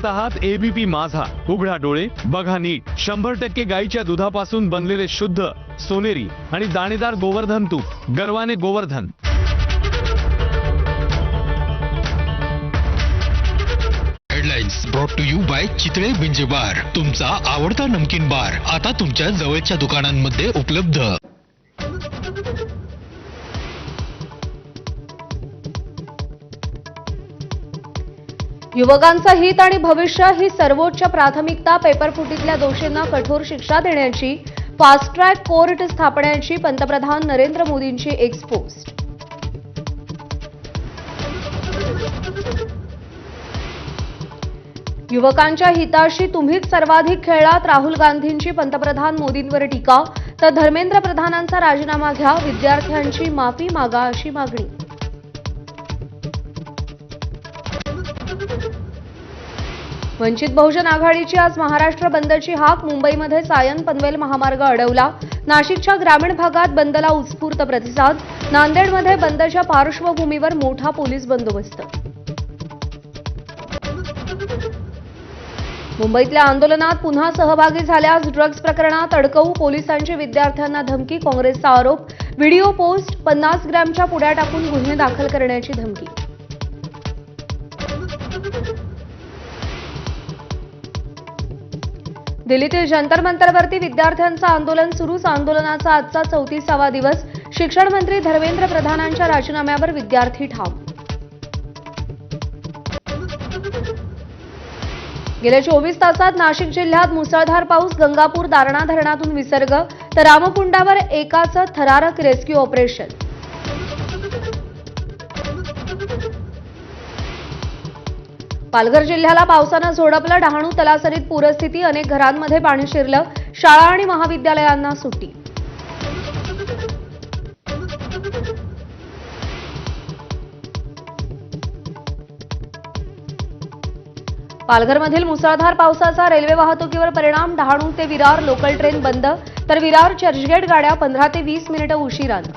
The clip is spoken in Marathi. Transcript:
आहात एबीपी माझा, उघडा डोळे बघा नीट। 100% गाईच्या दुधापासून बनलेले शुद्ध सोनेरी आणि दाणेदार गोवर्धन तूप, गर्वाने Govardhan. Headlines brought to you by Chitale binge bar, तुमचा आवडता नमकीन बार आता तुमच्या जवळच्या दुकानांमध्ये उपलब्ध। युवकांचा हित आणि भविष्य ही सर्वोच्च प्राथमिकता, पेपरफुटीतल्या दोषींना कठोर शिक्षा देण्याची, फास्ट ट्रॅक कोर्ट स्थापण्याची पंतप्रधान नरेंद्र मोदींची एक्स पोस्ट। युवकांच्या हिताशी तुम्हीच सर्वाधिक खेळलात, राहुल गांधींची पंतप्रधान मोदींवर टीका, तर धर्मेंद्र प्रधानांचा राजीनामा घ्या, विद्यार्थ्यांची माफी मागा अशी मागणी। वंचित बहुजन आघाडीची आज महाराष्ट्र बंदची हाक, मुंबईमध्ये सायन पनवेल महामार्ग अडवला, नाशिकच्या ग्रामीण भागात बंदला उत्स्फूर्त प्रतिसाद, नांदेडमध्ये बंदच्या पार्श्वभूमीवर मोठा पोलीस बंदोबस्त। मुंबईतल्या आंदोलनात पुन्हा सहभागी झाल्यास ड्रग्ज प्रकरणात अडकवू, पोलिसांची विद्यार्थ्यांना धमकी, काँग्रेसचा आरोप, व्हिडिओ पोस्ट, 50 ग्रॅमच्या पुड्या टाकून गुन्हे दाखल करण्याची धमकी। दिल्लीतील जंतर मंतरवरती विद्यार्थ्यांचं आंदोलन सुरूच, आंदोलनाचा आजचा 34वा दिवस, शिक्षण मंत्री धर्मेंद्र प्रधानांच्या राजीनाम्यावर विद्यार्थी ठाम। गेल्या 24 तासात नाशिक जिल्ह्यात मुसळधार पाऊस, गंगापूर दारणा धरणातून विसर्ग, तर रामकुंडावर एकाचं थरारक रेस्क्यू ऑपरेशन। पालघर जिल्ह्याला पावसानं झोडपलं, डहाणू तलासरीत पूरस्थिती, अनेक घरांमध्ये पाणी शिरलं, शाळा आणि महाविद्यालयांना सुट्टी। पालघरमधील मुसळधार पावसाचा रेल्वे वाहतुकीवर परिणाम, डहाणू ते विरार लोकल ट्रेन बंद, तर विरार चर्चगेट गाड्या 15 ते 20 मिनिटं उशिरानं।